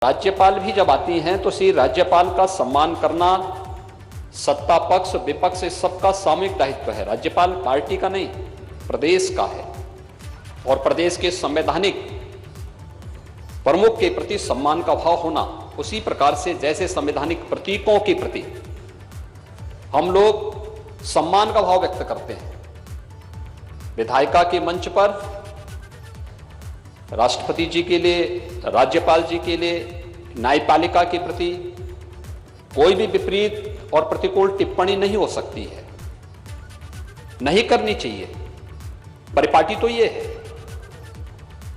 राज्यपाल भी जब आती हैं तो श्री राज्यपाल का सम्मान करना सत्ता पक्ष विपक्ष इस सबका सामूहिक दायित्व है। राज्यपाल पार्टी का नहीं, प्रदेश का है और प्रदेश के संवैधानिक प्रमुख के प्रति सम्मान का भाव होना उसी प्रकार से जैसे संवैधानिक प्रतीकों के प्रति हम लोग सम्मान का भाव व्यक्त करते हैं। विधायिका के मंच पर राष्ट्रपति जी के लिए, राज्यपाल जी के लिए, न्यायपालिका के प्रति कोई भी विपरीत और प्रतिकूल टिप्पणी नहीं हो सकती है, नहीं करनी चाहिए। परिपाटी तो ये है,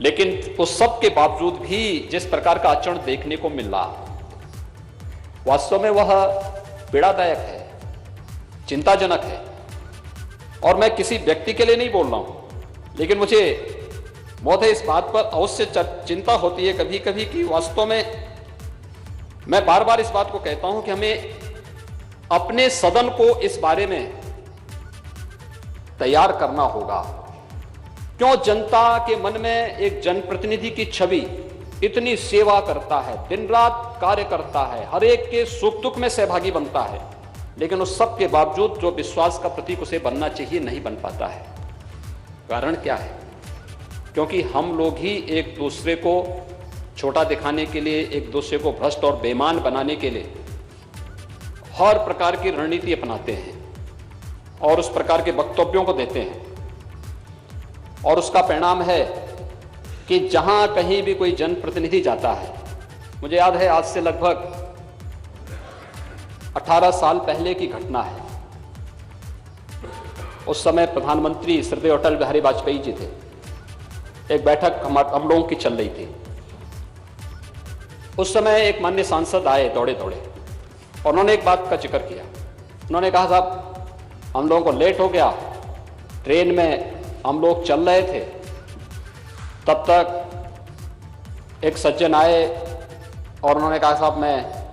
लेकिन उस सब के बावजूद भी जिस प्रकार का आचरण देखने को मिल रहा वास्तव में वह पीड़ादायक है, चिंताजनक है। और मैं किसी व्यक्ति के लिए नहीं बोल रहा हूं, लेकिन मुझे बहुत है इस बात पर अवश्य चिंता होती है कभी कभी कि वास्तव में मैं बार बार इस बात को कहता हूं कि हमें अपने सदन को इस बारे में तैयार करना होगा। क्यों जनता के मन में एक जनप्रतिनिधि की छवि इतनी सेवा करता है, दिन रात कार्य करता है, हर एक के सुख दुख में सहभागी बनता है, लेकिन उस सब के बावजूद जो विश्वास का प्रतीक उसे बनना चाहिए नहीं बन पाता है। कारण क्या है? क्योंकि हम लोग ही एक दूसरे को छोटा दिखाने के लिए, एक दूसरे को भ्रष्ट और बेईमान बनाने के लिए हर प्रकार की रणनीति अपनाते हैं और उस प्रकार के वक्तव्यों को देते हैं। और उसका परिणाम है कि जहां कहीं भी कोई जनप्रतिनिधि जाता है, मुझे याद है आज से लगभग 18 साल पहले की घटना है। उस समय प्रधानमंत्री श्री अटल बिहारी वाजपेयी जी थे। एक बैठक हम लोगों की चल रही थी। उस समय एक माननीय सांसद आए दौड़े दौड़े और उन्होंने एक बात का जिक्र किया। उन्होंने कहा, साहब हम लोगों को लेट हो गया, ट्रेन में हम लोग चल रहे थे, तब तक एक सज्जन आए और उन्होंने कहा, साहब मैं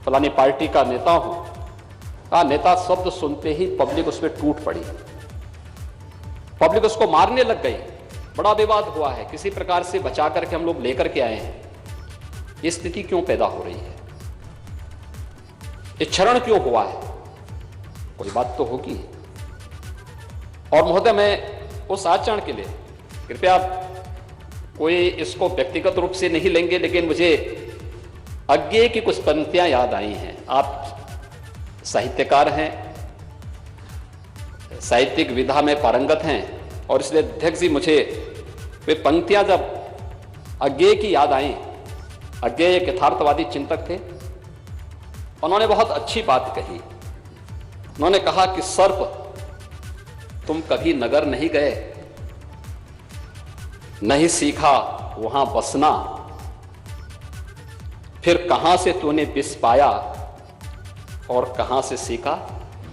फलानी पार्टी का नेता हूं। कहा नेता शब्द सुनते ही पब्लिक उसमें टूट पड़ी, पब्लिक उसको मारने लग गई, बड़ा विवाद हुआ है, किसी प्रकार से बचा करके हम लोग लेकर के आए हैं। ये स्थिति क्यों पैदा हो रही है? ये क्षरण क्यों हुआ है? कोई बात तो होगी। और महोदय मैं उस आचरण के लिए कृपया कोई इसको व्यक्तिगत रूप से नहीं लेंगे, लेकिन मुझे अज्ञेय की कुछ पंक्तियां याद आई हैं। आप साहित्यकार हैं, साहित्यिक विधा में पारंगत हैं और इसलिए अध्यक्ष जी मुझे वे पंक्तियां जब अज्ञेय की याद आई। अज्ञेय एक यथार्थवादी चिंतक थे, उन्होंने बहुत अच्छी बात कही। उन्होंने कहा कि सर्प तुम कभी नगर नहीं गए, नहीं सीखा वहां बसना, फिर कहां से तूने विष पाया और कहां से सीखा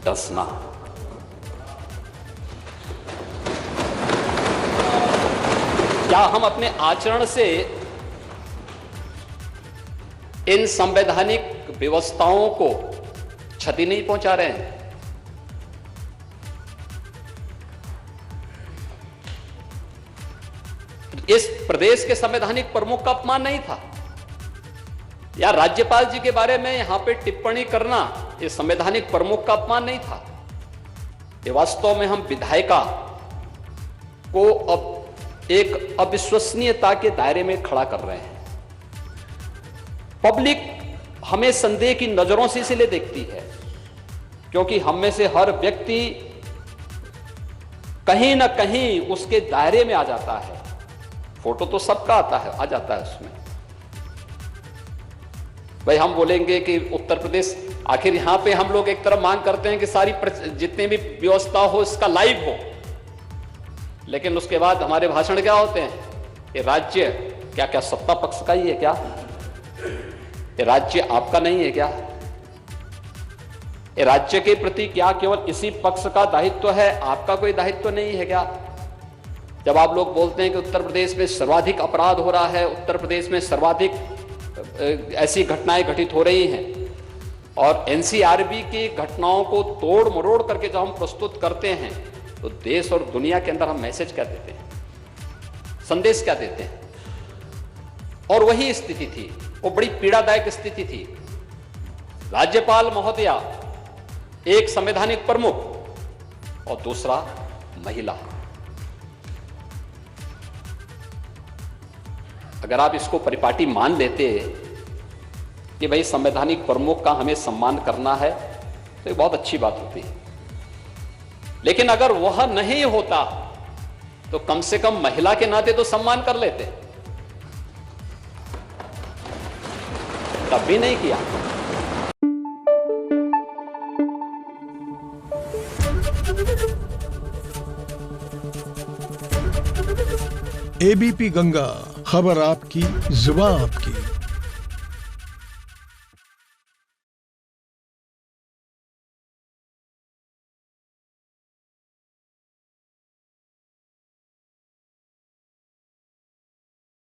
डसना। क्या हम अपने आचरण से इन संवैधानिक व्यवस्थाओं को क्षति नहीं पहुंचा रहे हैं? इस प्रदेश के संवैधानिक प्रमुख का अपमान नहीं था, या राज्यपाल जी के बारे में यहां पे टिप्पणी करना इस संवैधानिक प्रमुख का अपमान नहीं था। ये वास्तव में हम विधायिका को अब एक अविश्वसनीयता के दायरे में खड़ा कर रहे हैं। पब्लिक हमें संदेह की नजरों से इसलिए देखती है क्योंकि हम में से हर व्यक्ति कहीं ना कहीं उसके दायरे में आ जाता है। फोटो तो सबका आता है, आ जाता है उसमें। भाई हम बोलेंगे कि उत्तर प्रदेश, आखिर यहां पे हम लोग एक तरफ मांग करते हैं कि सारी जितनी भी व्यवस्था हो इसका लाइव हो, लेकिन उसके बाद हमारे भाषण क्या होते हैं कि राज्य क्या क्या सत्ता पक्ष का ही है क्या? ये राज्य आपका नहीं है क्या? ये राज्य के प्रति क्या केवल इसी पक्ष का दायित्व है, आपका कोई दायित्व नहीं है क्या? जब आप लोग बोलते हैं कि उत्तर प्रदेश में सर्वाधिक अपराध हो रहा है, उत्तर प्रदेश में सर्वाधिक ऐसी घटनाएं घटित हो रही हैं, और एनसीआरबी की घटनाओं को तोड़ मरोड़ करके जब हम प्रस्तुत करते हैं तो देश और दुनिया के अंदर हम मैसेज क्या देते हैं, संदेश क्या देते हैं? और वही स्थिति थी वो बड़ी पीड़ादायक स्थिति थी। राज्यपाल महोदया एक संवैधानिक प्रमुख और दूसरा महिला। अगर आप इसको परिपाटी मान लेते कि भाई संवैधानिक प्रमुख का हमें सम्मान करना है तो ये बहुत अच्छी बात होती है, लेकिन अगर वह नहीं होता तो कम से कम महिला के नाते तो सम्मान कर लेते, तब भी नहीं किया। एबीपी गंगा, खबर आपकी, जुबान आपकी।